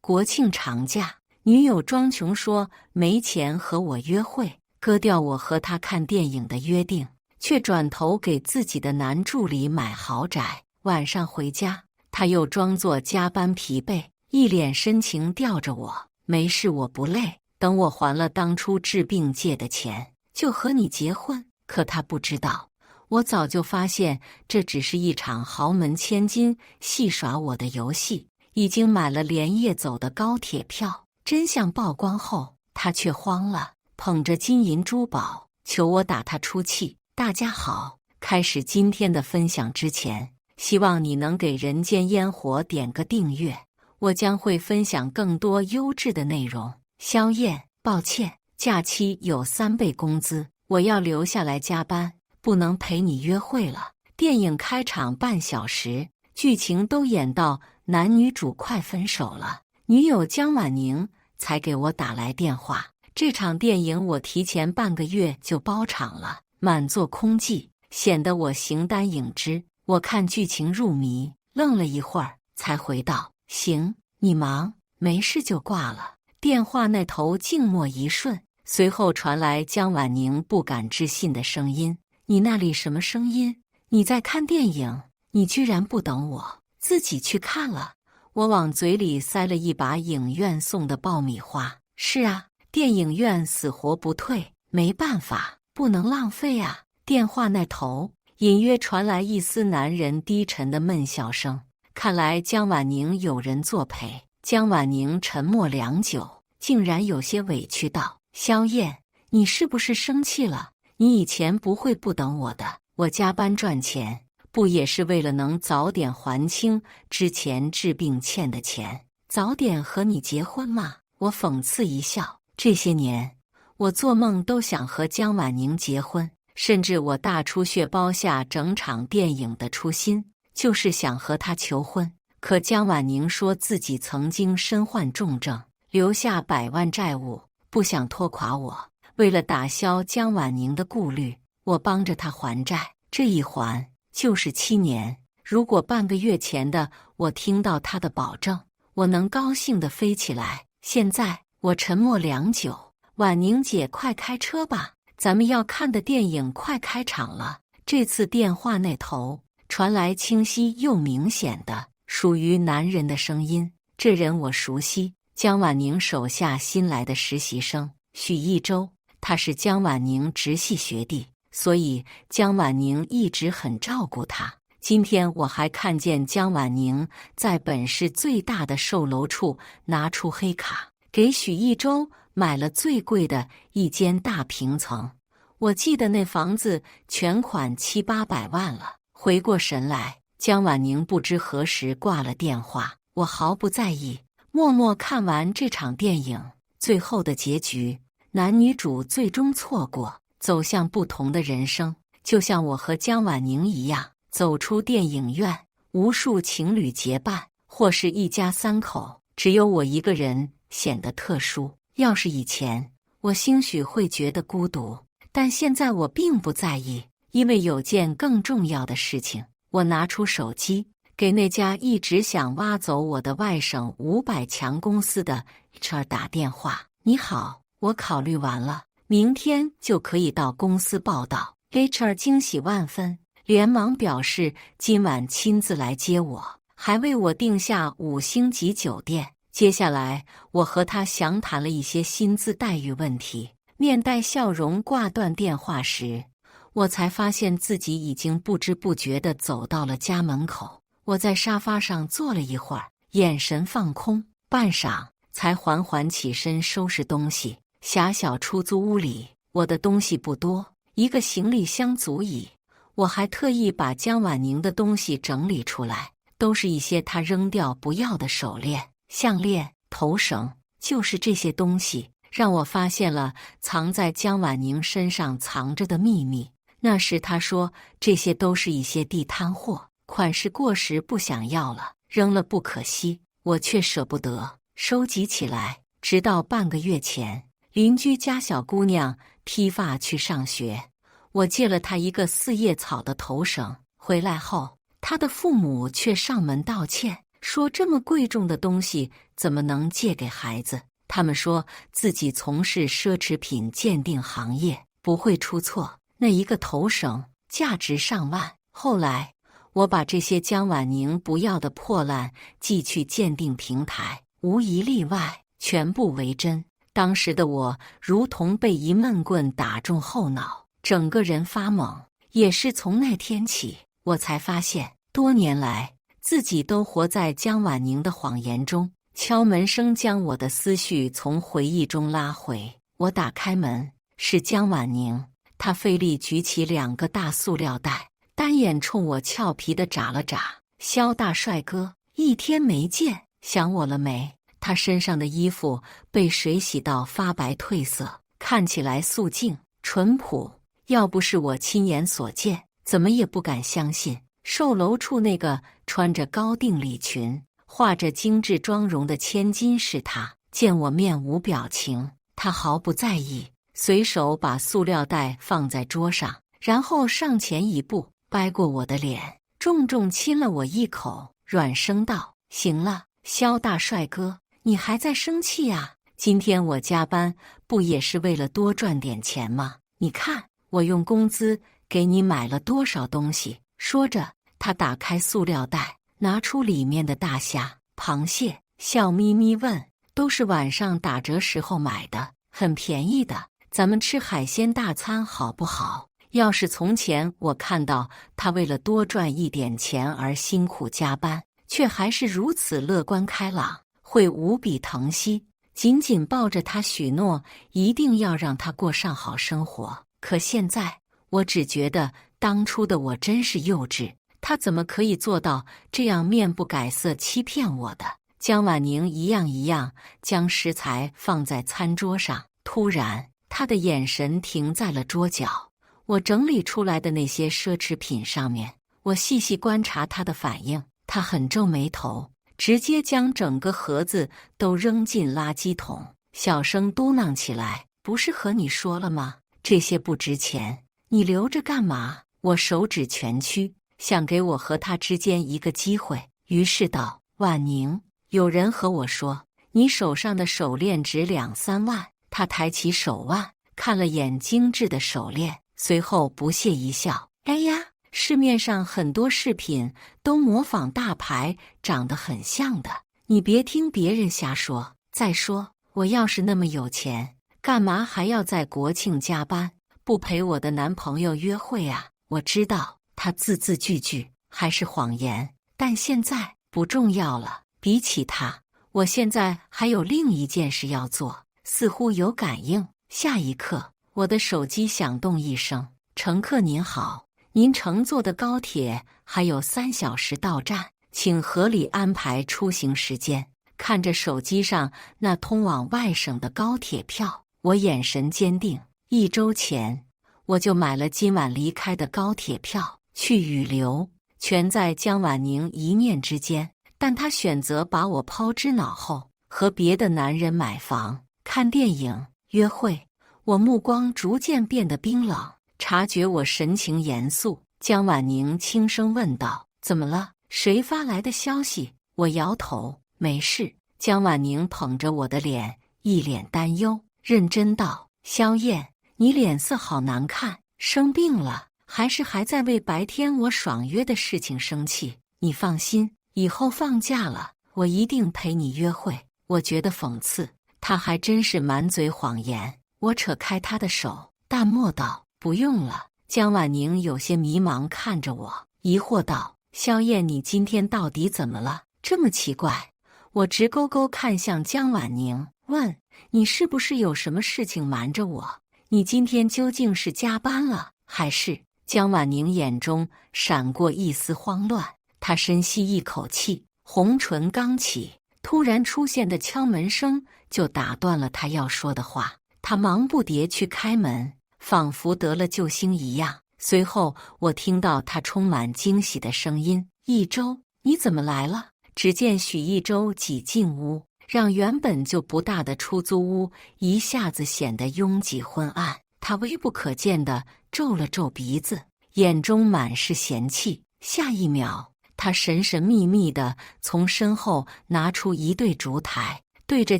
国庆长假，女友庄琼说没钱和我约会，割掉我和她看电影的约定，却转头给自己的男助理买豪宅。晚上回家，他又装作加班疲惫，一脸深情吊着我，没事，我不累，等我还了当初治病借的钱，就和你结婚。可他不知道，我早就发现这只是一场豪门千金戏耍我的游戏，已经买了连夜走的高铁票。真相曝光后，他却慌了，捧着金银珠宝求我打他出气。大家好，开始今天的分享之前，希望你能给人间烟火点个订阅，我将会分享更多优质的内容。萧燕，抱歉，假期有3倍工资，我要留下来加班，不能陪你约会了。电影开场半小时，剧情都演到男女主快分手了，女友江婉宁才给我打来电话。这场电影我提前半个月就包场了，满座空寂，显得我形单影只。我看剧情入迷，愣了一会儿，才回道：行，你忙，没事就挂了。电话那头静默一瞬，随后传来江婉宁不敢置信的声音：你那里什么声音？你在看电影？你居然不等我，自己去看了？我往嘴里塞了一把影院送的爆米花。是啊，电影院死活不退，没办法，不能浪费啊。电话那头隐约传来一丝男人低沉的闷笑声，看来江婉宁有人作陪。江婉宁沉默良久，竟然有些委屈道：萧燕，你是不是生气了？你以前不会不等我的，我加班赚钱，不也是为了能早点还清之前治病欠的钱，早点和你结婚吗？我讽刺一笑，这些年我做梦都想和江婉宁结婚，甚至我大出血包下整场电影的初心就是想和她求婚。可江婉宁说自己曾经身患重症，留下100万债务，不想拖垮我。为了打消江婉宁的顾虑，我帮着她还债，这一还就是7年。如果半个月前的我听到她的保证，我能高兴地飞起来。现在我沉默良久，婉宁姐，快开车吧，咱们要看的电影快开场了。这次电话那头传来清晰又明显的属于男人的声音，这人我熟悉，江婉宁手下新来的实习生许一舟，他是江婉宁直系学弟，所以江婉宁一直很照顾他。今天我还看见江婉宁在本市最大的售楼处拿出黑卡，给许一舟买了最贵的一间大平层。我记得那房子全款700-800万了。回过神来，江婉宁不知何时挂了电话，我毫不在意，默默看完这场电影。最后的结局，男女主最终错过，走向不同的人生，就像我和江婉宁一样，走出电影院，无数情侣结伴，或是一家3口，只有我一个人显得特殊。要是以前，我兴许会觉得孤独，但现在我并不在意，因为有件更重要的事情。我拿出手机，给那家一直想挖走我的外省500强公司的 HR 打电话。你好，我考虑完了，明天就可以到公司报道。HR 惊喜万分，连忙表示今晚亲自来接我，还为我订下5星级酒店。接下来我和他详谈了一些薪资待遇问题，面带笑容挂断电话时，我才发现自己已经不知不觉地走到了家门口。我在沙发上坐了一会儿，眼神放空，半晌才缓缓起身收拾东西。狭小出租屋里，我的东西不多，一个行李箱足矣。我还特意把江婉宁的东西整理出来，都是一些她扔掉不要的手链、项链、头绳，就是这些东西让我发现了藏在江婉宁身上藏着的秘密。那时她说这些都是一些地摊货，款式过时不想要了，扔了不可惜，我却舍不得，收集起来。直到半个月前，邻居家小姑娘披发去上学，我借了她一个4叶草的头绳，回来后她的父母却上门道歉，说这么贵重的东西怎么能借给孩子？他们说自己从事奢侈品鉴定行业，不会出错。那一个头绳价值上万。后来我把这些江婉宁不要的破烂寄去鉴定平台，无一例外，全部为真。当时的我如同被一闷棍打中后脑，整个人发懵。也是从那天起，我才发现，多年来自己都活在江婉宁的谎言中。敲门声将我的思绪从回忆中拉回。我打开门，是江婉宁，她费力举起2个大塑料袋，单眼冲我俏皮地眨了眨。肖大帅哥，1天没见，想我了没？他身上的衣服被水洗到发白褪色，看起来素净淳朴。要不是我亲眼所见，怎么也不敢相信售楼处那个穿着高定礼裙、画着精致妆容的千金是他。见我面无表情，他毫不在意，随手把塑料袋放在桌上，然后上前一步，掰过我的脸，重重亲了我一口，软声道：“行了，肖大帅哥，你还在生气啊？今天我加班，不也是为了多赚点钱吗？你看，我用工资给你买了多少东西。”说着，他打开塑料袋，拿出里面的大虾、螃蟹，笑眯眯问：“都是晚上打折时候买的，很便宜的，咱们吃海鲜大餐好不好？”要是从前我看到他为了多赚一点钱而辛苦加班，却还是如此乐观开朗，会无比疼惜，紧紧抱着他许诺一定要让他过上好生活。可现在，我只觉得当初的我真是幼稚，他怎么可以做到这样面不改色欺骗我的？江婉宁一样一样将食材放在餐桌上，突然，他的眼神停在了桌角。我整理出来的那些奢侈品上面，我细细观察他的反应，他很皱眉头，直接将整个盒子都扔进垃圾桶，小声嘟囔起来：“不是和你说了吗？这些不值钱，你留着干嘛？”我手指蜷曲，想给我和他之间一个机会，于是道：“婉宁，有人和我说你手上的手链值2、3万。”他抬起手腕，看了眼精致的手链，随后不屑一笑：“哎呀，市面上很多饰品都模仿大牌，长得很像的，你别听别人瞎说。再说，我要是那么有钱，干嘛还要在国庆加班，不陪我的男朋友约会啊？”我知道他字字句句还是谎言，但现在不重要了。比起他，我现在还有另一件事要做。似乎有感应，下一刻，我的手机响动一声：“乘客您好，您乘坐的高铁还有3小时到站，请合理安排出行时间。”看着手机上那通往外省的高铁票，我眼神坚定。1周前，我就买了今晚离开的高铁票，去与留，全在江婉宁一念之间。但她选择把我抛之脑后，和别的男人买房、看电影、约会。我目光逐渐变得冰冷，察觉我神情严肃，江婉宁轻声问道：“怎么了？谁发来的消息？”我摇头：“没事。”江婉宁捧着我的脸，一脸担忧，认真道：“萧燕，你脸色好难看，生病了，还是还在为白天我爽约的事情生气？你放心，以后放假了，我一定陪你约会。”我觉得讽刺，他还真是满嘴谎言。我扯开他的手，淡漠道：“不用了。”江婉宁有些迷茫看着我，疑惑道：“萧燕，你今天到底怎么了？这么奇怪？”我直勾勾看向江婉宁，问：“你是不是有什么事情瞒着我？你今天究竟是加班了，还是……”江婉宁眼中闪过一丝慌乱，她深吸一口气，红唇刚起，突然出现的敲门声就打断了她要说的话。她忙不迭去开门，仿佛得了救星一样。随后我听到她充满惊喜的声音：“一周，你怎么来了？”只见许一周挤进屋，让原本就不大的出租屋一下子显得拥挤昏暗。他微不可见地皱了皱鼻子，眼中满是嫌弃。下一秒，他神神秘秘地从身后拿出一对烛台，对着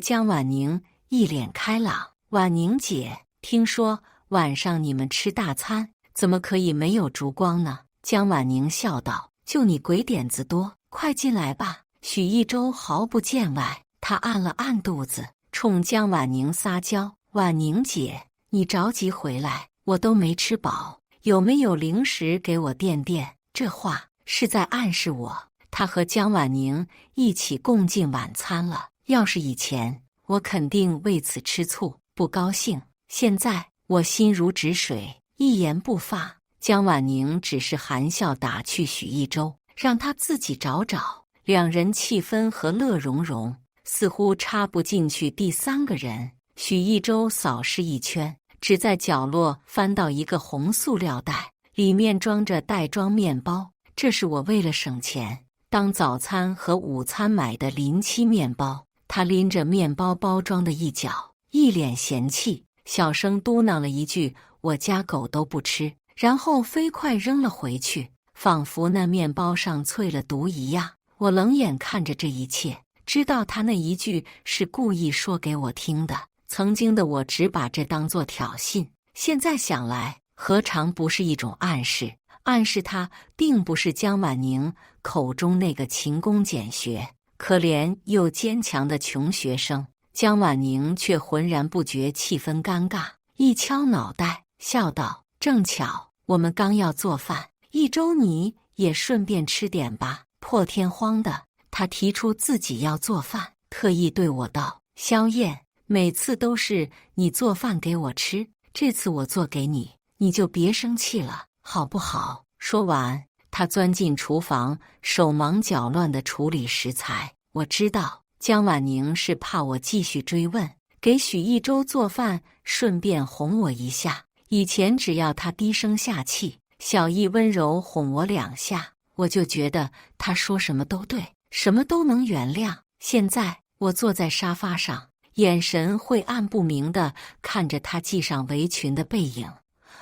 江婉宁一脸开朗：“婉宁姐，听说晚上你们吃大餐，怎么可以没有烛光呢？”江婉宁笑道：“就你鬼点子多，快进来吧。”许一舟毫不见外，他按了按肚子，冲江婉宁撒娇：“婉宁姐，你着急回来，我都没吃饱，有没有零食给我垫垫？”这话是在暗示我，他和江婉宁一起共进晚餐了。要是以前，我肯定为此吃醋不高兴，现在我心如止水，一言不发。江婉宁只是含笑打趣许一舟，让他自己找找。两人气氛和乐融融，似乎插不进去第三个人。许一舟扫视一圈，只在角落翻到一个红塑料袋，里面装着袋装面包。这是我为了省钱当早餐和午餐买的临期面包。他拎着面包包装的一角，一脸嫌弃，小声嘟囔了一句：“我家狗都不吃。”然后飞快扔了回去，仿佛那面包上淬了毒一样。我冷眼看着这一切，知道他那一句是故意说给我听的。曾经的我只把这当作挑衅，现在想来，何尝不是一种暗示？暗示他并不是江婉宁口中那个勤工俭学、可怜又坚强的穷学生。江婉宁却浑然不觉气氛尴尬，一敲脑袋，笑道：“正巧我们刚要做饭，一周你也顺便吃点吧。”破天荒的，他提出自己要做饭，特意对我道：“萧燕，每次都是你做饭给我吃，这次我做给你，你就别生气了，好不好？”说完，他钻进厨房，手忙脚乱地处理食材。我知道江婉宁是怕我继续追问，给许一舟做饭，顺便哄我一下。以前只要他低声下气，小意温柔哄我两下，我就觉得他说什么都对，什么都能原谅。现在我坐在沙发上，眼神晦暗不明地看着他系上围裙的背影，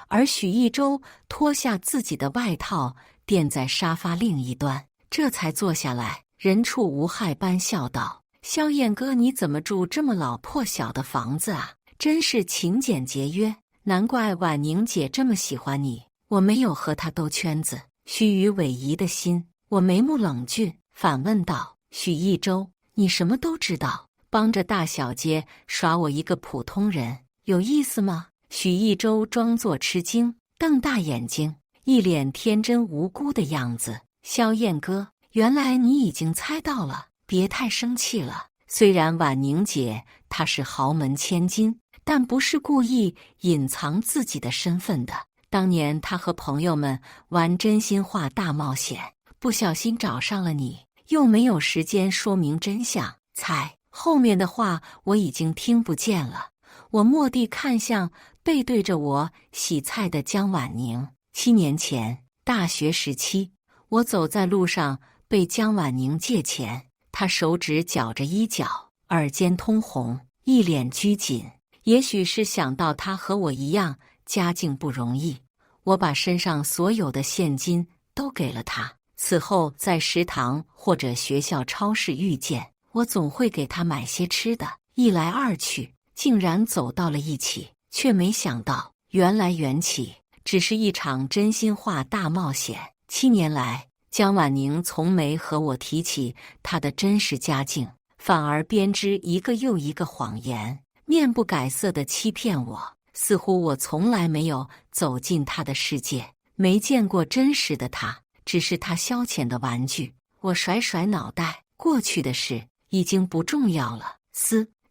而许一舟脱下自己的外套垫在沙发另一端，这才坐下来，人畜无害般笑道：“萧燕哥，你怎么住这么老破小的房子啊？真是勤俭节约，难怪婉宁姐这么喜欢你。我没有和她兜圈子，虚与委蛇的心。”我眉目冷峻，反问道：“许一舟，你什么都知道，帮着大小姐耍我一个普通人，有意思吗？”许一舟装作吃惊，瞪大眼睛，一脸天真无辜的样子。“萧燕哥，原来你已经猜到了，别太生气了。虽然婉宁姐她是豪门千金，但不是故意隐藏自己的身份的。当年她和朋友们玩真心话大冒险，不小心找上了你，又没有时间说明真相。猜后面的话我已经听不见了。”我蓦地看向背对着我洗菜的江婉宁。7年前，大学时期，我走在路上被江婉宁借钱，她手指绞着衣角，耳尖通红，一脸拘谨。也许是想到她和我一样家境不容易，我把身上所有的现金都给了她。此后在食堂或者学校超市遇见，我总会给她买些吃的。一来二去，竟然走到了一起，却没想到原来缘起只是一场真心话大冒险。7年来，江婉宁从没和我提起她的真实家境，反而编织一个又一个谎言，面不改色地欺骗我，似乎我从来没有走进她的世界，没见过真实的她，只是她消遣的玩具。我甩甩脑袋，过去的事已经不重要了。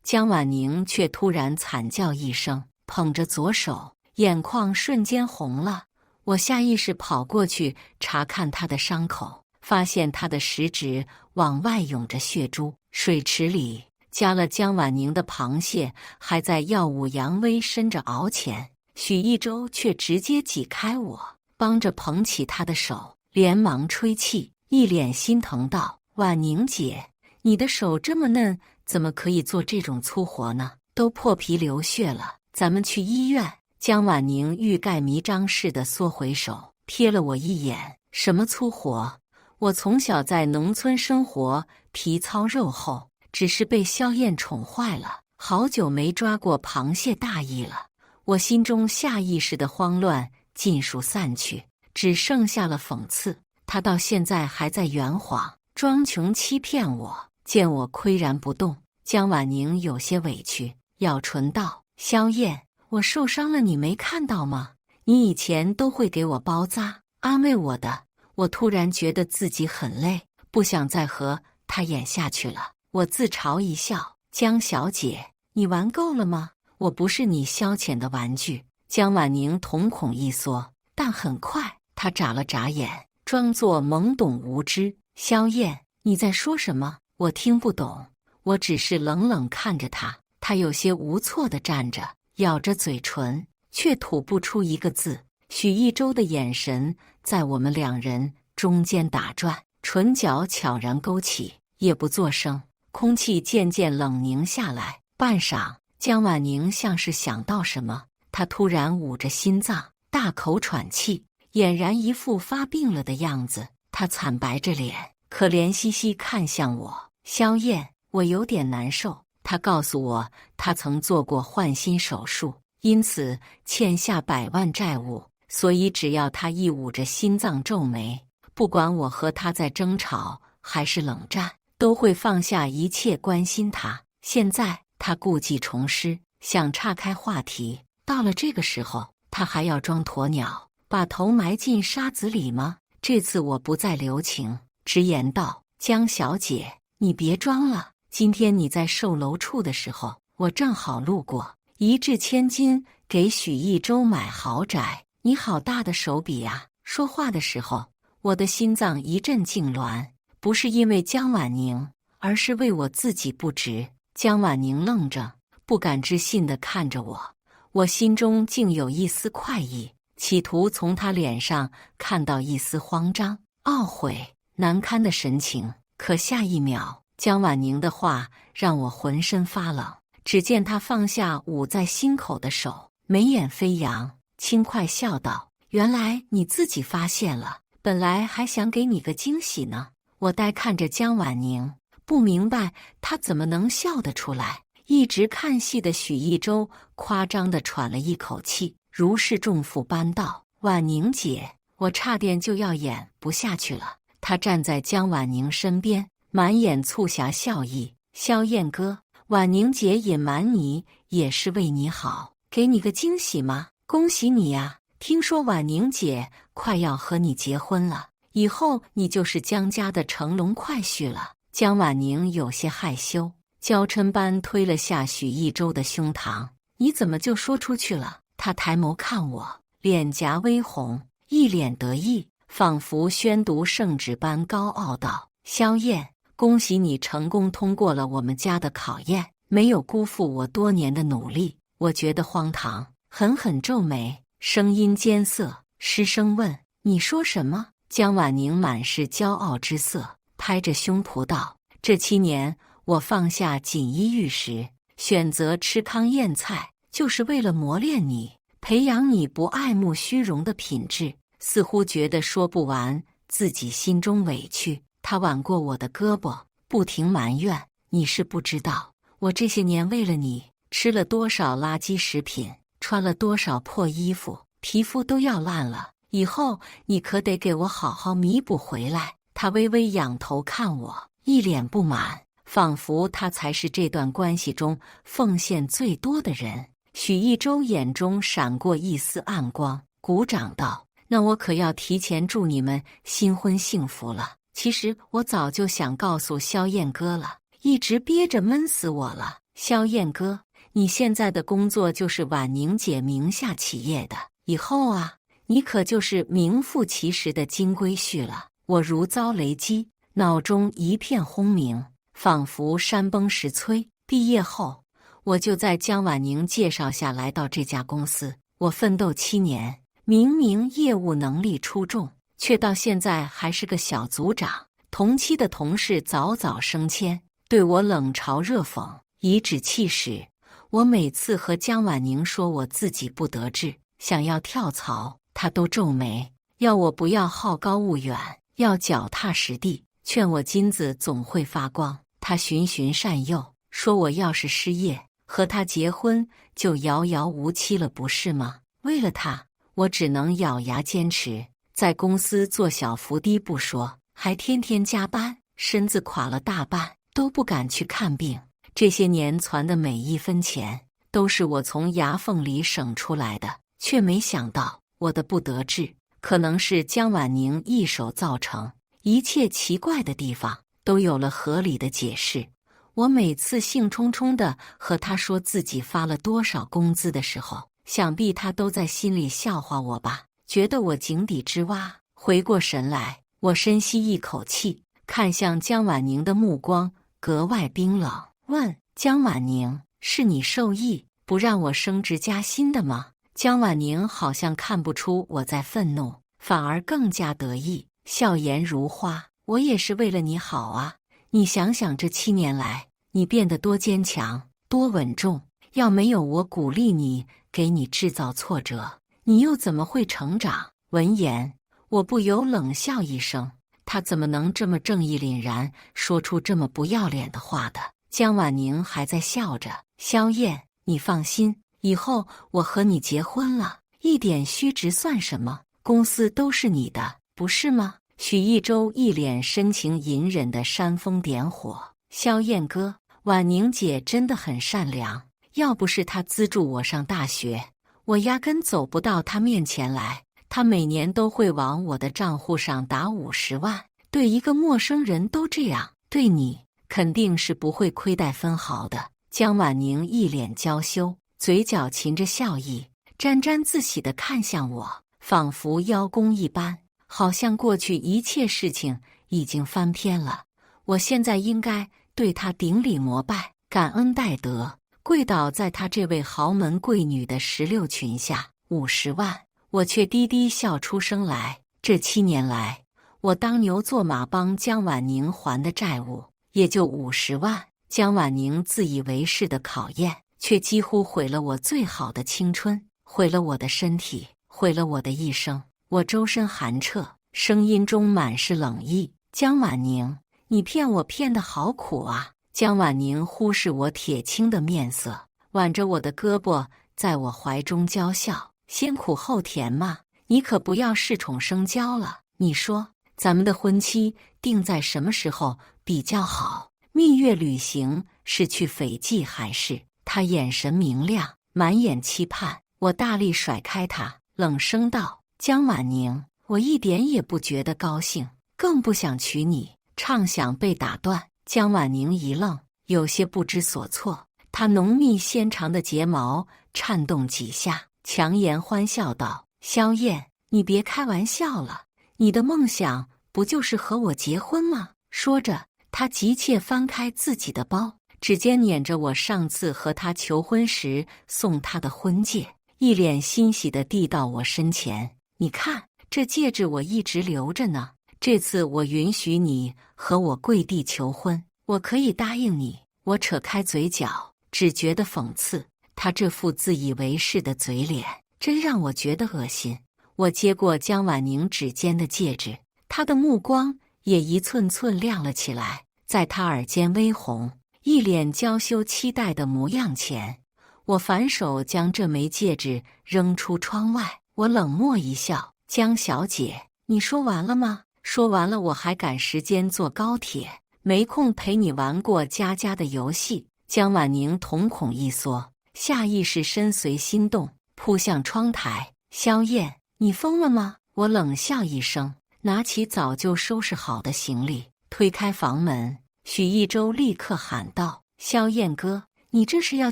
江婉宁却突然惨叫一声，捧着左手，眼眶瞬间红了。我下意识跑过去查看她的伤口，发现她的食指往外涌着血珠，水池里加了江婉宁的螃蟹还在耀武扬威伸着螯前。许一舟却直接挤开我，帮着捧起她的手，连忙吹气，一脸心疼道：“婉宁姐，你的手这么嫩，怎么可以做这种粗活呢？都破皮流血了，咱们去医院。”江婉宁欲盖弥彰似的缩回手，瞥了我一眼：“什么粗活？我从小在农村生活，皮糙肉厚，只是被萧燕宠坏了，好久没抓过螃蟹大意了。我心中下意识的慌乱尽数散去，只剩下了讽刺。他到现在还在圆谎，装穷欺骗我。见我岿然不动，江婉宁有些委屈，咬唇道：“萧燕，我受伤了，你没看到吗？你以前都会给我包扎，安慰我的。”我突然觉得自己很累，不想再和他演下去了。我自嘲一笑：“江小姐，你玩够了吗？我不是你消遣的玩具。”江婉宁瞳孔一缩，但很快她眨了眨眼，装作懵懂无知：“萧燕，你在说什么？我听不懂。”我只是冷冷看着她，她有些无措地站着，咬着嘴唇，却吐不出一个字。许一舟的眼神在我们两人中间打转，唇角悄然勾起，也不作声。空气渐渐冷凝下来。半晌，江婉宁像是想到什么，她突然捂着心脏，大口喘气，俨然一副发病了的样子。她惨白着脸，可怜兮兮看向我：“萧燕，我有点难受。”她告诉我，她曾做过换心手术，因此欠下100万债务。所以只要他一捂着心脏皱眉，不管我和他在争吵还是冷战，都会放下一切关心他。现在他故技重施，想岔开话题。到了这个时候，他还要装鸵鸟，把头埋进沙子里吗？这次我不再留情，直言道：“江小姐，你别装了。今天你在售楼处的时候，我正好路过，一掷千金给许一舟买豪宅。你好大的手笔呀！”说话的时候，我的心脏一阵痉挛，不是因为江婉宁，而是为我自己不值。江婉宁愣着，不敢置信地看着我，我心中竟有一丝快意，企图从她脸上看到一丝慌张、懊悔、难堪的神情。可下一秒，江婉宁的话让我浑身发冷。只见她放下捂在心口的手，眉眼飞扬，轻快笑道：“原来你自己发现了，本来还想给你个惊喜呢。”我呆看着江婉宁，不明白她怎么能笑得出来。一直看戏的许一舟夸张地喘了一口气，如释重负般道：“婉宁姐，我差点就要演不下去了。”他站在江婉宁身边，满眼促狭笑意：“萧燕哥，婉宁姐隐瞒你也是为你好，给你个惊喜吗？恭喜你呀！听说婉宁姐快要和你结婚了，以后你就是江家的乘龙快婿了。”江婉宁有些害羞，娇嗔般推了下许一舟的胸膛：“你怎么就说出去了？”他抬眸看我，脸颊微红，一脸得意，仿佛宣读圣旨般高傲道：“萧燕，恭喜你成功通过了我们家的考验，没有辜负我多年的努力。”我觉得荒唐，狠狠皱眉，声音艰涩，失声问：“你说什么？”江婉宁满是骄傲之色，拍着胸脯道：“这7年，我放下锦衣玉食，选择吃糠咽菜，就是为了磨练你，培养你不爱慕虚荣的品质。”似乎觉得说不完，自己心中委屈。他挽过我的胳膊，不停埋怨：“你是不知道，我这些年为了你，吃了多少垃圾食品，穿了多少破衣服，皮肤都要烂了。以后你可得给我好好弥补回来。”他微微仰头看我，一脸不满，仿佛他才是这段关系中奉献最多的人。许一舟眼中闪过一丝暗光，鼓掌道：“那我可要提前祝你们新婚幸福了。其实我早就想告诉萧燕哥了，一直憋着闷死我了。萧燕哥，你现在的工作就是婉宁姐名下企业的，以后啊，你可就是名副其实的金龟婿了。”我如遭雷击，脑中一片轰鸣，仿佛山崩石摧。毕业后，我就在江婉宁介绍下来到这家公司。我奋斗7年，明明业务能力出众，却到现在还是个小组长。同期的同事早早升迁，对我冷嘲热讽，颐指气使。我每次和江婉宁说我自己不得志，想要跳槽，她都皱眉，要我不要好高骛远，要脚踏实地，劝我金子总会发光。他循循善诱，说我要是失业，和他结婚就遥遥无期了，不是吗？为了他，我只能咬牙坚持，在公司做小伏低不说，还天天加班，身子垮了大半，都不敢去看病。这些年攒的每一分钱，都是我从牙缝里省出来的，却没想到我的不得志，可能是江婉宁一手造成。一切奇怪的地方都有了合理的解释。我每次兴冲冲地和他说自己发了多少工资的时候，想必他都在心里笑话我吧，觉得我井底之蛙。回过神来，我深吸一口气，看向江婉宁的目光格外冰冷，问：江婉宁，是你授意不让我升职加薪的吗？江婉宁好像看不出我在愤怒，反而更加得意，笑颜如花。我也是为了你好啊，你想想这7年来，你变得多坚强，多稳重。要没有我鼓励你，给你制造挫折，你又怎么会成长？闻言，我不由冷笑一声，他怎么能这么正义凛然，说出这么不要脸的话的？江婉宁还在笑着，萧燕，你放心，以后我和你结婚了，一点虚职算什么？公司都是你的，不是吗？许一舟一脸深情隐忍的煽风点火。萧燕哥，婉宁姐真的很善良，要不是她资助我上大学，我压根走不到她面前来。她每年都会往我的账户上打50万，对一个陌生人都这样，对你肯定是不会亏待分毫的。江婉宁一脸娇羞，嘴角噙着笑意，沾沾自喜地看向我，仿佛邀功一般，好像过去一切事情已经翻篇了。我现在应该对她顶礼膜拜，感恩戴德，跪倒在她这位豪门贵女的16裙下。50万，我却低低笑出声来。这7年来，我当牛做马帮江婉宁还的债务，也就50万。江婉宁自以为是的考验，却几乎毁了我最好的青春，毁了我的身体，毁了我的一生。我周身寒彻，声音中满是冷意。江婉宁，你骗我骗得好苦啊！江婉宁忽视我铁青的面色，挽着我的胳膊，在我怀中娇笑。先苦后甜嘛，你可不要恃宠生骄了。你说，咱们的婚期定在什么时候比较好？蜜月旅行是去斐济还是？他眼神明亮，满眼期盼。我大力甩开他，冷声道：江婉宁，我一点也不觉得高兴，更不想娶你。畅想被打断，江婉宁一愣，有些不知所措。她浓密纤长的睫毛颤动几下，强颜欢笑道：萧燕，你别开玩笑了，你的梦想不就是和我结婚吗？说着，她急切翻开自己的包，指尖捻着我上次和她求婚时送她的婚戒，一脸欣喜地递到我身前。你看，这戒指我一直留着呢，这次我允许你和我跪地求婚，我可以答应你。我扯开嘴角，只觉得讽刺，他这副自以为是的嘴脸，真让我觉得恶心。我接过江婉宁指尖的戒指，她的目光也一寸寸亮了起来，在她耳尖微红，一脸娇羞期待的模样前，我反手将这枚戒指扔出窗外。我冷漠一笑：江小姐，你说完了吗？说完了，我还赶时间坐高铁，没空陪你玩过家家的游戏。江婉宁瞳孔一缩，下意识身随心动，扑向窗台。萧燕，你疯了吗？我冷笑一声，拿起早就收拾好的行李，推开房门。许一舟立刻喊道：萧燕哥，你这是要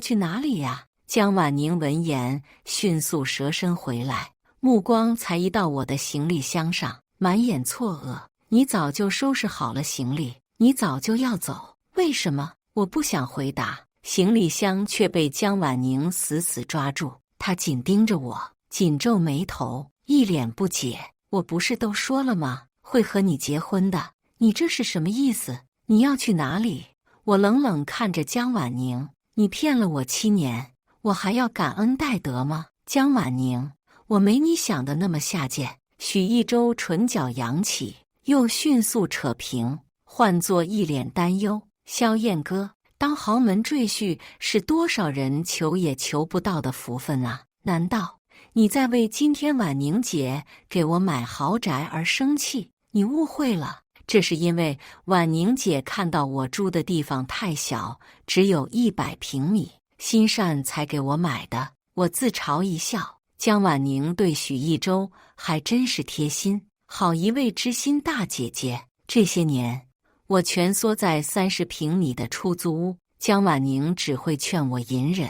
去哪里呀？江婉宁闻言迅速折身回来，目光才移到我的行李箱上，满眼错愕。你早就收拾好了行李，你早就要走，为什么？我不想回答，行李箱却被江婉宁死死抓住。她紧盯着我，紧皱眉头，一脸不解。我不是都说了吗？会和你结婚的，你这是什么意思？你要去哪里？我冷冷看着江婉宁，你骗了我7年，我还要感恩戴德吗？江婉宁，我没你想的那么下贱。许一舟唇角扬起，又迅速扯平，换作一脸担忧。萧燕哥，当豪门赘婿是多少人求也求不到的福分啊！难道你在为今天婉宁姐给我买豪宅而生气？你误会了，这是因为婉宁姐看到我住的地方太小，只有100平米，心善才给我买的。我自嘲一笑，江婉宁对许一舟还真是贴心，好一位知心大姐姐。这些年，我蜷缩在30平米的出租屋，江婉宁只会劝我隐忍。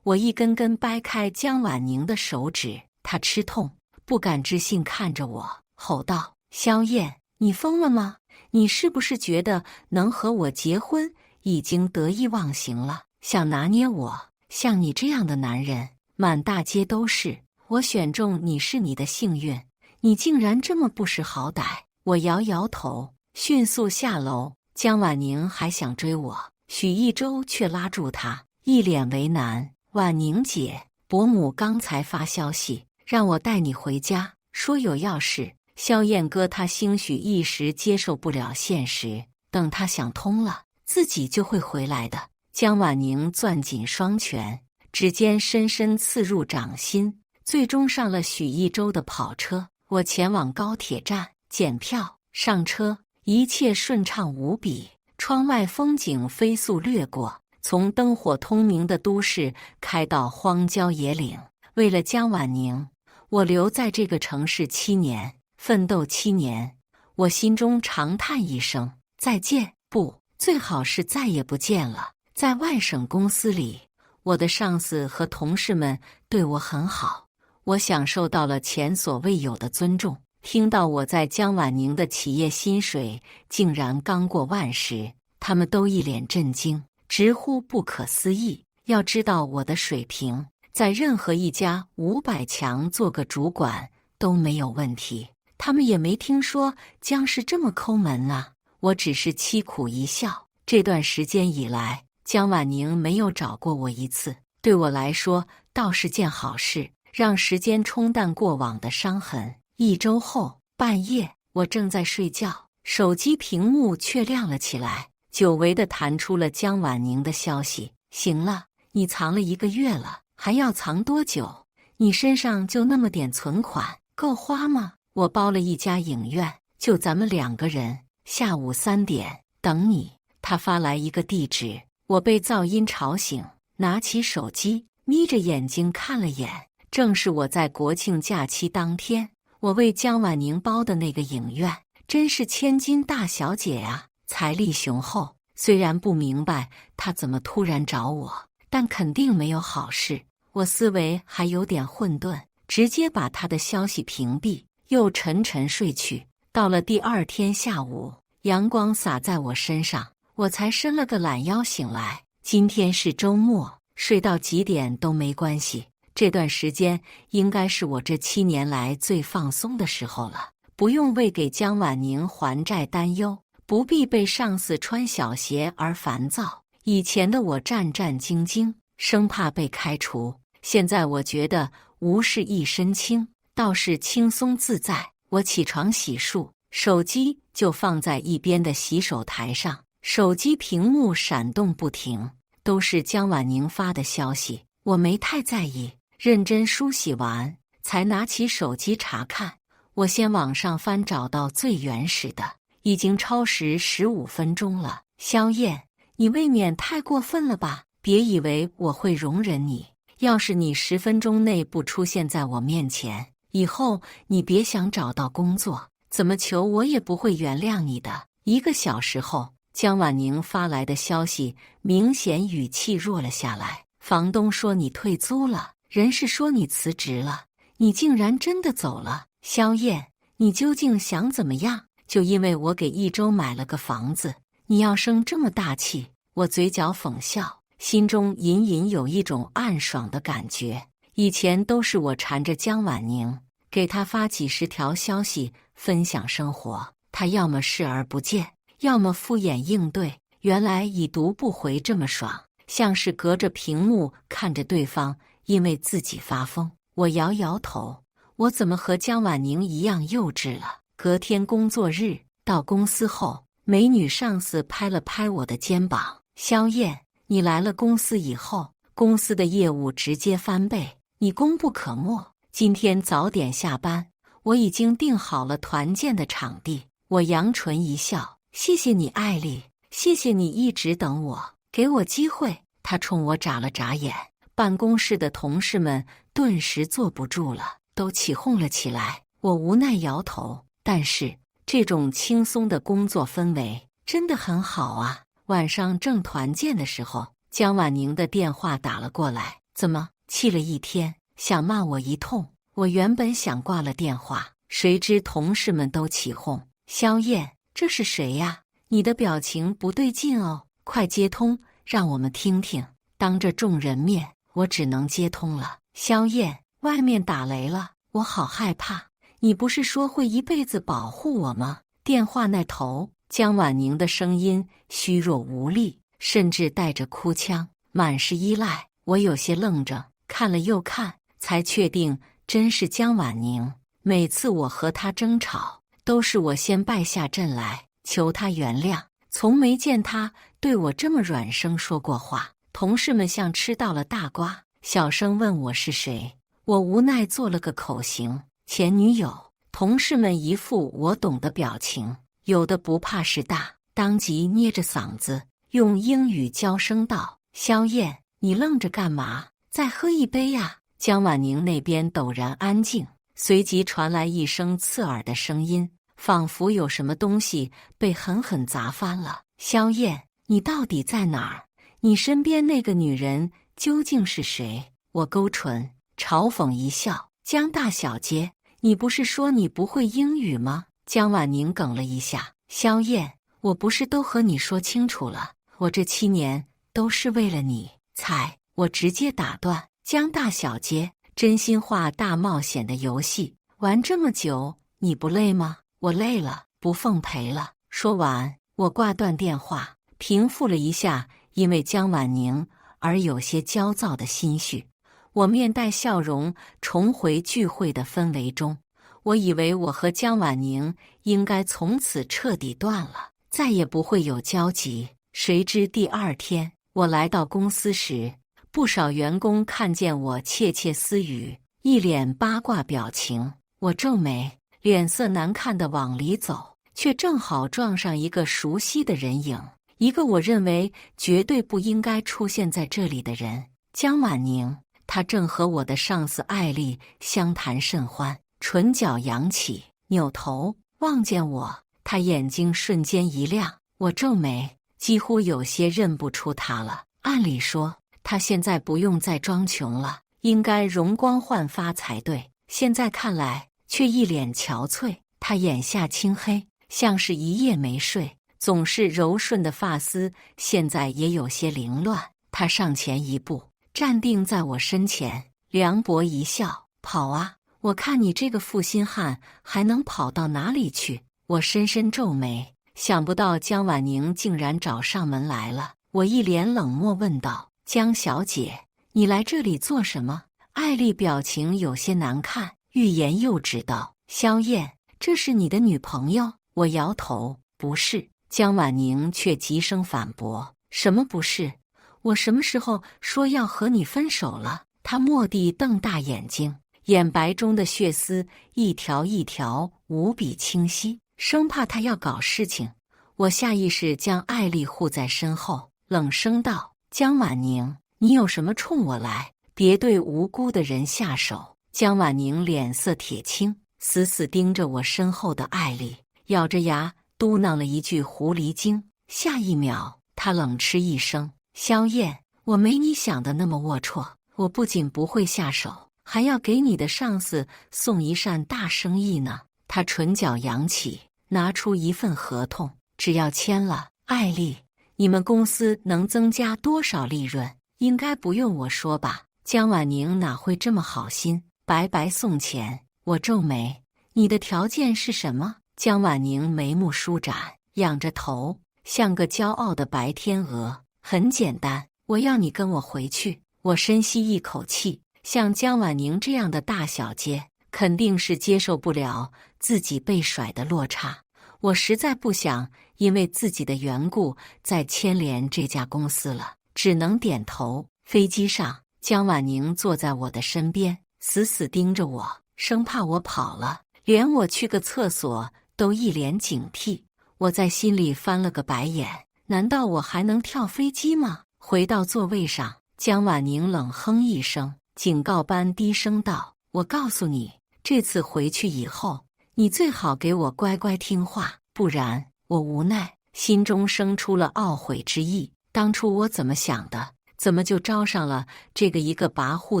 我一根根掰开江婉宁的手指，她吃痛，不敢置信看着我，吼道：“萧燕，你疯了吗？你是不是觉得能和我结婚已经得意忘形了？想拿捏我？像你这样的男人，满大街都是。我选中你是你的幸运，你竟然这么不识好歹！”我摇摇头，迅速下楼。江婉宁还想追我，许一舟却拉住她，一脸为难。婉宁姐，伯母刚才发消息让我带你回家，说有要事。萧燕哥他兴许一时接受不了现实，等他想通了，自己就会回来的。江婉宁攥紧双拳，指尖深深刺入掌心，最终上了许一舟的跑车。我前往高铁站检票上车，一切顺畅无比。窗外风景飞速掠过，从灯火通明的都市开到荒郊野岭。为了江婉宁，我留在这个城市7年，奋斗7年。我心中长叹一声：再见，不，最好是再也不见了。在外省公司里，我的上司和同事们对我很好，我享受到了前所未有的尊重。听到我在江婉宁的企业薪水竟然刚过万时，他们都一脸震惊，直呼不可思议。要知道我的水平，在任何一家500强做个主管都没有问题。他们也没听说江是这么抠门啊。我只是凄苦一笑。这段时间以来，江婉宁没有找过我一次，对我来说倒是件好事，让时间冲淡过往的伤痕。1周后，半夜，我正在睡觉，手机屏幕却亮了起来，久违地弹出了江婉宁的消息：行了，你藏了1个月了，还要藏多久？你身上就那么点存款，够花吗？我包了一家影院，就咱们2个人，下午3点等你。他发来一个地址，我被噪音吵醒，拿起手机，眯着眼睛看了眼，正是我在国庆假期当天我为江婉宁包的那个影院。真是千金大小姐啊，财力雄厚。虽然不明白她怎么突然找我，但肯定没有好事。我思维还有点混沌，直接把她的消息屏蔽，又沉沉睡去。到了第2天下午，阳光洒在我身上，我才伸了个懒腰醒来。今天是周末，睡到几点都没关系。这段时间应该是我这7年来最放松的时候了，不用为给江婉宁还债担忧，不必被上司穿小鞋而烦躁。以前的我战战兢兢，生怕被开除，现在我觉得无事一身轻，倒是轻松自在。我起床洗漱，手机就放在一边的洗手台上，手机屏幕闪动不停，都是江婉宁发的消息。我没太在意，认真梳洗完才拿起手机查看。我先往上翻，找到最原始的，已经超时15分钟了。萧燕，你未免太过分了吧？别以为我会容忍你，要是你10分钟内不出现在我面前，以后你别想找到工作，怎么求我也不会原谅你的。1个小时后，江婉宁发来的消息明显语气弱了下来。房东说你退租了，人事说你辞职了，你竟然真的走了。萧燕，你究竟想怎么样？就因为我给一周买了个房子，你要生这么大气？我嘴角讽笑，心中隐隐有一种暗爽的感觉。以前都是我缠着江婉宁，给她发几10条消息分享生活，她要么视而不见，要么敷衍应对。原来已读不回这么爽，像是隔着屏幕看着对方因为自己发疯。我摇摇头，我怎么和江婉宁一样幼稚了？隔天工作日，到公司后，美女上司拍了拍我的肩膀：“萧燕，你来了公司以后，公司的业务直接翻倍，你功不可没。今天早点下班，我已经订好了团建的场地。”我扬唇一笑：“谢谢你，艾丽，谢谢你一直等我，给我机会。”她冲我眨了眨眼，办公室的同事们顿时坐不住了，都起哄了起来。我无奈摇头，但是这种轻松的工作氛围真的很好啊。晚上正团建的时候，江婉宁的电话打了过来，怎么气了一天，想骂我一通。我原本想挂了电话，谁知同事们都起哄：“萧燕，这是谁呀？你的表情不对劲哦，快接通，让我们听听。”当着众人面，我只能接通了。“萧燕，外面打雷了，我好害怕。你不是说会一辈子保护我吗？”电话那头，江婉宁的声音虚弱无力，甚至带着哭腔，满是依赖。我有些愣着，看了又看，才确定真是江婉宁。每次我和她争吵，都是我先败下阵来，求她原谅，从没见她对我这么软声说过话。同事们像吃到了大瓜，小声问我是谁，我无奈做了个口型：“前女友。”同事们一副我懂的表情，有的不怕事大，当即捏着嗓子用英语娇声道：“萧燕，你愣着干嘛？再喝一杯呀！”江婉宁那边陡然安静，随即传来一声刺耳的声音，仿佛有什么东西被狠狠砸翻了：“萧燕，你到底在哪儿？你身边那个女人究竟是谁？”我勾唇嘲讽一笑：“江大小姐，你不是说你不会英语吗？”江婉宁哽了一下：“萧燕，我不是都和你说清楚了，我这7年都是为了你才……”我直接打断：“江大小姐，真心话大冒险的游戏玩这么久，你不累吗？我累了，不奉陪了。”说完，我挂断电话，平复了一下因为江婉宁而有些焦躁的心绪。我面带笑容，重回聚会的氛围中。我以为我和江婉宁应该从此彻底断了，再也不会有交集。谁知第2天，我来到公司时，不少员工看见我窃窃私语，一脸八卦表情。我皱眉，脸色难看地往里走，却正好撞上一个熟悉的人影，一个我认为绝对不应该出现在这里的人——江婉宁。她正和我的上司艾丽相谈甚欢，唇角扬起，扭头望见我，她眼睛瞬间一亮。我皱眉，几乎有些认不出她了。按理说，她现在不用再装穷了，应该容光焕发才对，现在看来却一脸憔悴。她眼下青黑，像是一夜没睡，总是柔顺的发丝现在也有些凌乱。她上前一步，站定在我身前，凉薄一笑：“跑啊！我看你这个负心汉还能跑到哪里去？”我深深皱眉，想不到江婉宁竟然找上门来了。我一脸冷漠问道：“江小姐，你来这里做什么？”艾丽表情有些难看，欲言又止道：“萧燕，这是你的女朋友？”我摇头：“不是。”江婉宁却急声反驳：“什么不是？我什么时候说要和你分手了？”她蓦地瞪大眼睛，眼白中的血丝一条一条无比清晰，生怕她要搞事情。我下意识将艾丽护在身后，冷声道：“江婉宁，你有什么冲我来？别对无辜的人下手。”江婉宁脸色铁青，死死盯着我身后的艾丽，咬着牙嘟囔了一句狐狸精。下一秒，她冷嗤一声：“萧燕，我没你想的那么龌龊，我不仅不会下手，还要给你的上司送一扇大生意呢。”她唇角扬起，拿出一份合同：“只要签了，艾丽，你们公司能增加多少利润？应该不用我说吧？”江婉宁哪会这么好心，白白送钱？我皱眉：“你的条件是什么？”江婉宁眉目舒展，仰着头，像个骄傲的白天鹅：“很简单，我要你跟我回去。”我深吸一口气，像江婉宁这样的大小姐，肯定是接受不了自己被甩的落差。我实在不想因为自己的缘故再牵连这家公司了，只能点头。飞机上，江婉宁坐在我的身边，死死盯着我，生怕我跑了，连我去个厕所都一脸警惕。我在心里翻了个白眼，难道我还能跳飞机吗？回到座位上，江婉宁冷哼一声，警告般低声道：“我告诉你，这次回去以后，你最好给我乖乖听话，不然……”我无奈，心中生出了懊悔之意。当初我怎么想的？怎么就招上了这个一个跋扈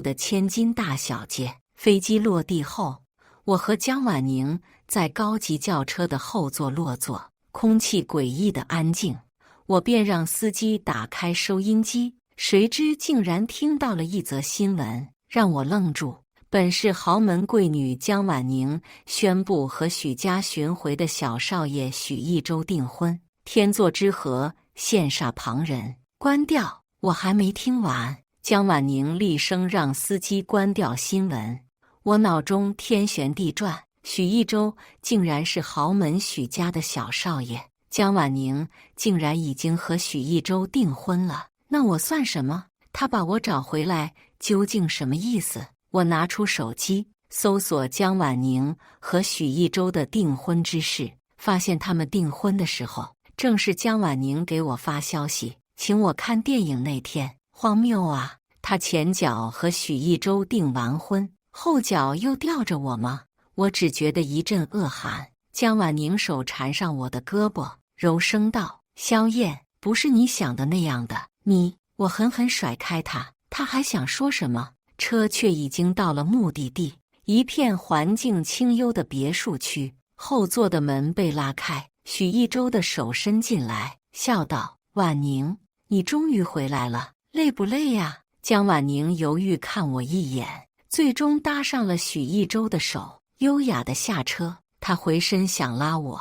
的千金大小姐？飞机落地后，我和江婉宁在高级轿车的后座落座，空气诡异的安静。我便让司机打开收音机，谁知竟然听到了一则新闻，让我愣住。本是豪门贵女江婉宁宣布和许家寻回的小少爷许一舟订婚，天作之合，羡煞旁人。关掉！我还没听完，江婉宁厉声让司机关掉新闻。我脑中天旋地转，许一舟竟然是豪门许家的小少爷，江婉宁竟然已经和许一舟订婚了，那我算什么？他把我找回来究竟什么意思？我拿出手机搜索江婉宁和许一舟的订婚之事，发现他们订婚的时候，正是江婉宁给我发消息请我看电影那天。荒谬啊！他前脚和许一舟订完婚，后脚又吊着我吗？我只觉得一阵恶寒。江婉宁手缠上我的胳膊，柔声道：“萧燕，不是你想的那样的。你……”我狠狠甩开他，他还想说什么？车却已经到了目的地，一片环境清幽的别墅区。后座的门被拉开，许一舟的手伸进来，笑道：“婉宁，你终于回来了，累不累呀？”江婉宁犹豫看我一眼，最终搭上了许一舟的手，优雅的下车。他回身想拉我，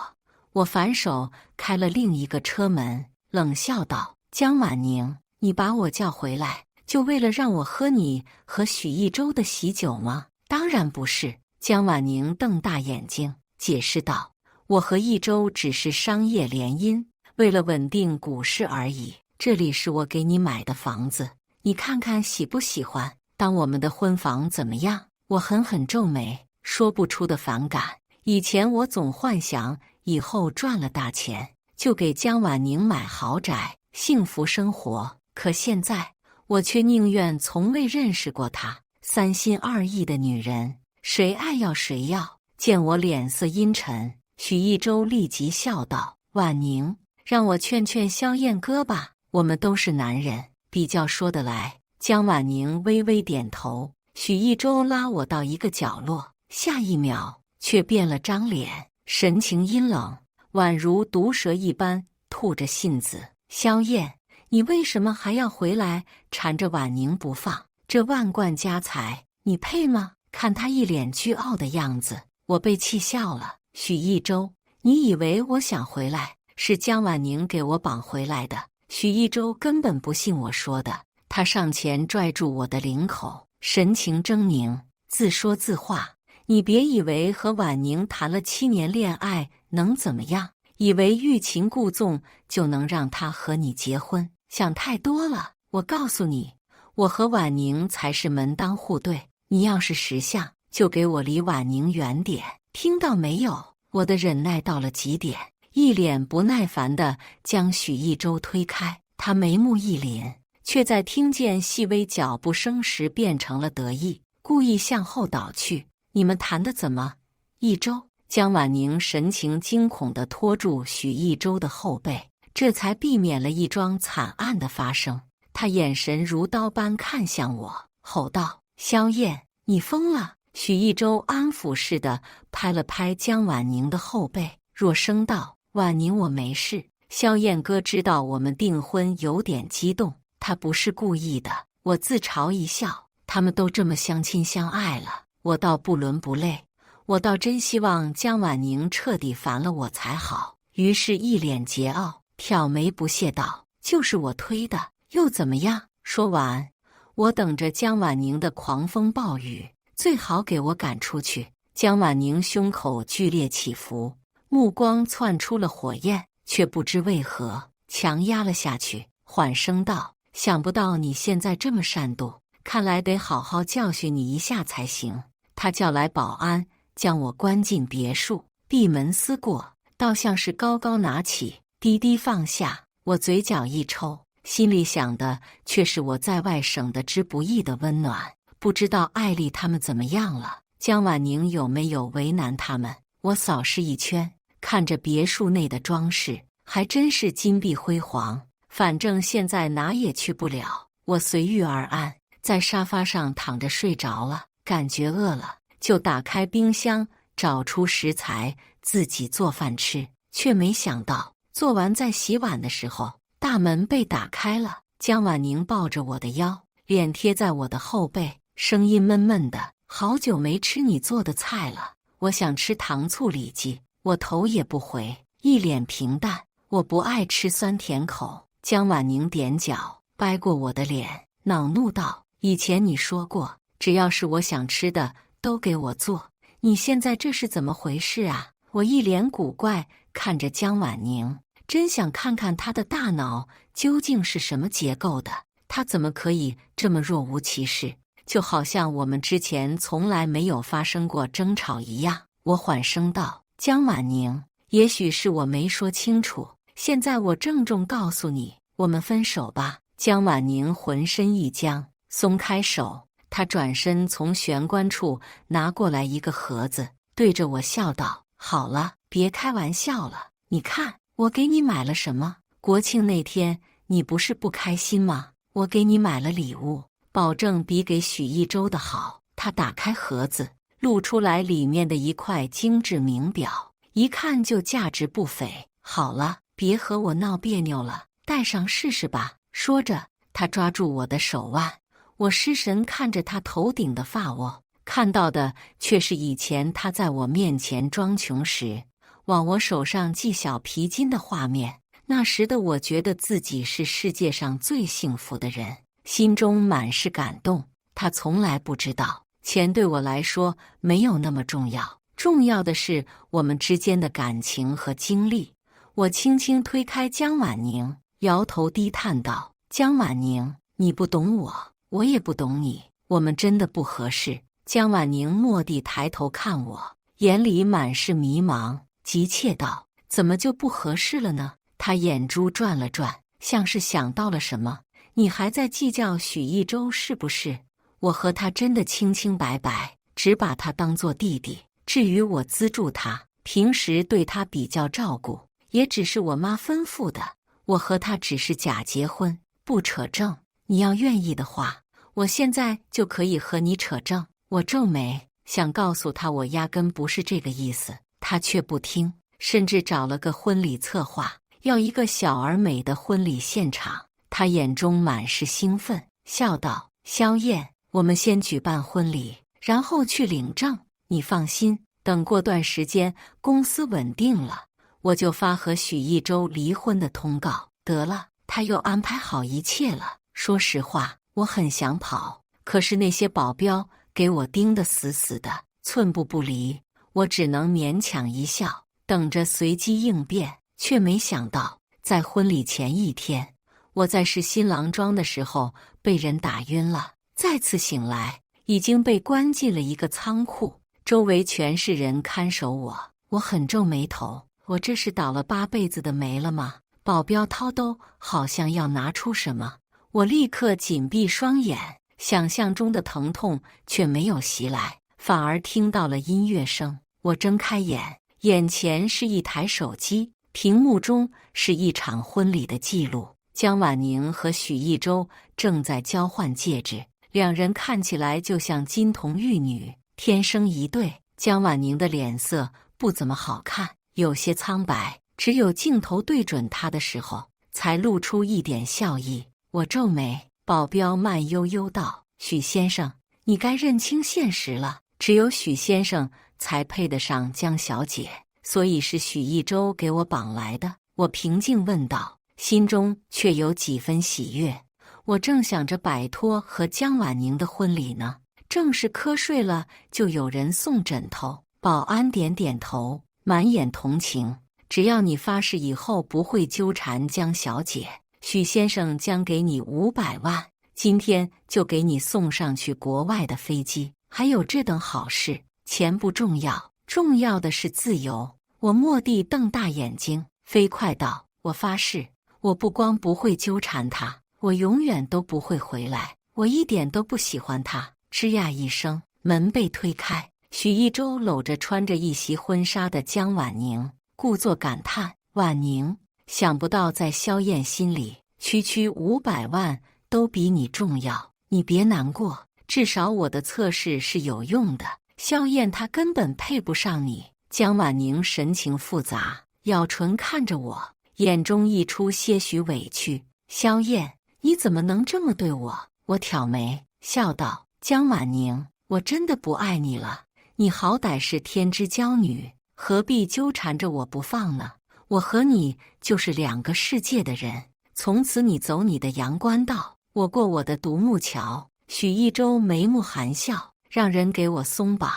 我反手开了另一个车门，冷笑道：“江婉宁，你把我叫回来，就为了让我喝你和许一舟的喜酒吗？”“当然不是。”江婉宁瞪大眼睛解释道：“我和一舟只是商业联姻，为了稳定股市而已。这里是我给你买的房子，你看看喜不喜欢？当我们的婚房怎么样？”我狠狠皱眉，说不出的反感。以前我总幻想以后赚了大钱，就给江婉宁买豪宅，幸福生活。可现在，我却宁愿从未认识过她。三心二意的女人，谁爱要谁要。见我脸色阴沉，许一舟立即笑道：“婉宁，让我劝劝萧燕哥吧，我们都是男人，比较说得来。”江婉宁微微点头，许一舟拉我到一个角落，下一秒却变了张脸，神情阴冷，宛如毒蛇一般吐着信子：“萧燕，你为什么还要回来缠着婉宁不放？这万贯家财，你配吗？”看他一脸倨傲的样子，我被气笑了。“许一舟，你以为我想回来是江婉宁给我绑回来的？”许一舟根本不信我说的，他上前拽住我的领口，神情狰狞，自说自话：“你别以为和婉宁谈了7年恋爱能怎么样，以为欲擒故纵就能让他和你结婚，想太多了。我告诉你，我和婉宁才是门当户对，你要是识相，就给我离婉宁远点，听到没有？”我的忍耐到了极点，一脸不耐烦地将许一舟推开。他眉目一凛，却在听见细微脚步声时变成了得意，故意向后倒去。“你们谈的怎么？”“一舟。”江婉宁神情惊恐地拖住许一舟的后背，这才避免了一桩惨案的发生。他眼神如刀般看向我，吼道：“萧燕，你疯了！”许一舟安抚似的拍了拍江婉宁的后背，弱声道：“婉宁，我没事。”萧燕哥知道我们订婚有点激动，他不是故意的。我自嘲一笑，他们都这么相亲相爱了，我倒不伦不类。我倒真希望江婉宁彻底烦了我才好。于是一脸桀骜，挑眉不屑道：“就是我推的，又怎么样？”说完，我等着江婉宁的狂风暴雨，最好给我赶出去。江婉宁胸口剧烈起伏，目光窜出了火焰，却不知为何强压了下去，缓声道：“想不到你现在这么善妒，看来得好好教训你一下才行。”他叫来保安，将我关进别墅，闭门思过，倒像是高高拿起，低低放下。我嘴角一抽，心里想的却是我在外省得之不易的温暖。不知道艾丽他们怎么样了，江婉宁有没有为难他们？我扫视一圈，看着别墅内的装饰，还真是金碧辉煌。反正现在哪也去不了，我随遇而安，在沙发上躺着睡着了。感觉饿了，就打开冰箱，找出食材，自己做饭吃。却没想到，做完在洗碗的时候，大门被打开了。江婉宁抱着我的腰，脸贴在我的后背，声音闷闷的：“好久没吃你做的菜了，我想吃糖醋里脊。”我头也不回，一脸平淡：“我不爱吃酸甜口。”江婉宁踮脚掰过我的脸，恼怒道：“以前你说过，只要是我想吃的都给我做，你现在这是怎么回事啊？”我一脸古怪看着江婉宁，真想看看她的大脑究竟是什么结构的。她怎么可以这么若无其事，就好像我们之前从来没有发生过争吵一样。我缓声道：“江婉宁，也许是我没说清楚，现在我郑重告诉你，我们分手吧。”江婉宁浑身一僵，松开手。她转身从玄关处拿过来一个盒子，对着我笑道：“好了，别开玩笑了，你看我给你买了什么？国庆那天你不是不开心吗？我给你买了礼物，保证比给许一周的好。”他打开盒子，露出来里面的一块精致名表，一看就价值不菲。“好了，别和我闹别扭了，戴上试试吧。”说着，他抓住我的手腕。我失神看着他头顶的发窝，看到的却是以前他在我面前装穷时往我手上系小皮筋的画面。那时的我觉得自己是世界上最幸福的人，心中满是感动。他从来不知道，钱对我来说没有那么重要，重要的是我们之间的感情和经历。我轻轻推开江婉宁，摇头低叹道：“江婉宁，你不懂我，我也不懂你，我们真的不合适。”江婉宁蓦地抬头看我，眼里满是迷茫，急切道：“怎么就不合适了呢？”她眼珠转了转，像是想到了什么：“你还在计较许一周是不是？我和他真的清清白白，只把他当作弟弟。至于我资助他，平时对他比较照顾，也只是我妈吩咐的。我和他只是假结婚，不扯证。你要愿意的话，我现在就可以和你扯证。”我皱眉，想告诉他我压根不是这个意思，他却不听，甚至找了个婚礼策划，要一个小而美的婚礼现场。他眼中满是兴奋，笑道：“萧燕，我们先举办婚礼，然后去领证。你放心，等过段时间公司稳定了，我就发和许一周离婚的通告。得了，他又安排好一切了。说实话，我很想跑，可是那些保镖给我盯得死死的，寸步不离。我只能勉强一笑，等着随机应变。却没想到，在婚礼前一天，我在试新郎装的时候被人打晕了。再次醒来，已经被关进了一个仓库，周围全是人看守我。我很皱眉头，我这是倒了8辈子的霉了吗？保镖掏兜，好像要拿出什么。我立刻紧闭双眼，想象中的疼痛却没有袭来，反而听到了音乐声。我睁开眼，眼前是一台手机，屏幕中是一场婚礼的记录。江婉宁和许一周正在交换戒指，两人看起来就像金童玉女，天生一对。江婉宁的脸色不怎么好看，有些苍白，只有镜头对准她的时候，才露出一点笑意。我皱眉，保镖慢悠悠道：“许先生，你该认清现实了，只有许先生才配得上江小姐，所以是许一周给我绑来的。”我平静问道，心中却有几分喜悦。我正想着摆脱和江婉宁的婚礼呢，正是瞌睡了，就有人送枕头。保安点点头，满眼同情。只要你发誓以后不会纠缠江小姐，许先生将给你500万，今天就给你送上去国外的飞机。还有这等好事，钱不重要，重要的是自由。我蓦地瞪大眼睛，飞快道：我发誓，我不光不会纠缠他，我永远都不会回来。我一点都不喜欢他。吱呀一声，门被推开，许一舟搂着穿着一袭婚纱的江婉宁，故作感叹：婉宁，想不到在萧燕心里，区区500万都比你重要。你别难过，至少我的测试是有用的。萧燕她根本配不上你。江婉宁神情复杂，咬唇看着我，眼中溢出些许委屈。萧燕，你怎么能这么对我？我挑眉笑道：江婉宁，我真的不爱你了。你好歹是天之娇女，何必纠缠着我不放呢？我和你就是2个世界的人。从此你走你的阳关道，我过我的独木桥。许一舟眉目含笑，让人给我松绑，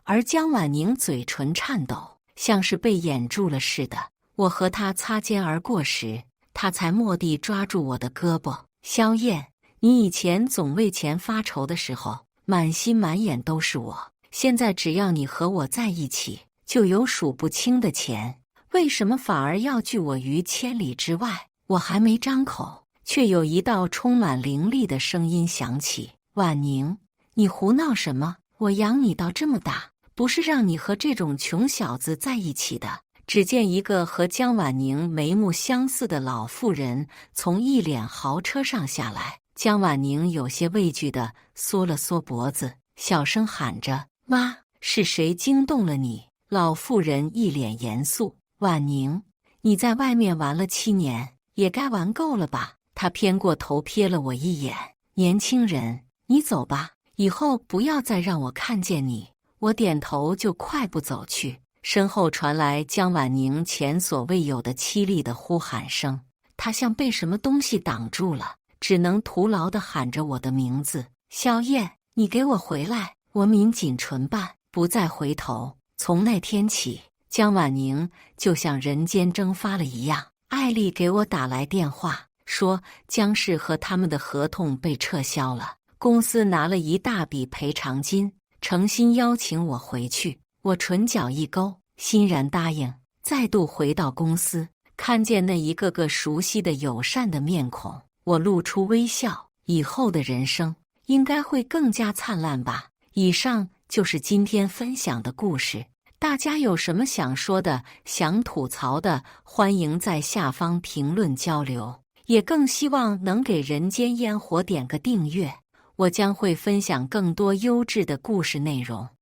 而江婉宁嘴唇颤抖，像是被掩住了似的。我和他擦肩而过时，他才蓦地抓住我的胳膊。萧燕，你以前总为钱发愁的时候，满心满眼都是我。现在只要你和我在一起，就有数不清的钱。为什么反而要拒我于千里之外？我还没张口，却有一道充满凌厉的声音响起：婉宁，你胡闹什么？我养你到这么大，不是让你和这种穷小子在一起的。只见一个和江婉宁眉目相似的老妇人从一脸豪车上下来。江婉宁有些畏惧地缩了缩脖子，小声喊着：妈，是谁惊动了你？老妇人一脸严肃：婉宁，你在外面玩了7年，也该玩够了吧？她偏过头瞥了我一眼：年轻人，你走吧，以后不要再让我看见你。我点头就快步走去，身后传来江婉宁前所未有的凄厉的呼喊声。她像被什么东西挡住了，只能徒劳地喊着我的名字：萧燕，你给我回来！我抿紧唇瓣，不再回头。从那天起，江婉宁就像人间蒸发了一样。艾丽给我打来电话，说江氏和他们的合同被撤销了，公司拿了一大笔赔偿金，诚心邀请我回去。我唇角一勾，欣然答应。再度回到公司，看见那一个个熟悉的友善的面孔，我露出微笑。以后的人生应该会更加灿烂吧。以上就是今天分享的故事，大家有什么想说的、想吐槽的，欢迎在下方评论交流，也更希望能给人间烟火点个订阅，我将会分享更多优质的故事内容。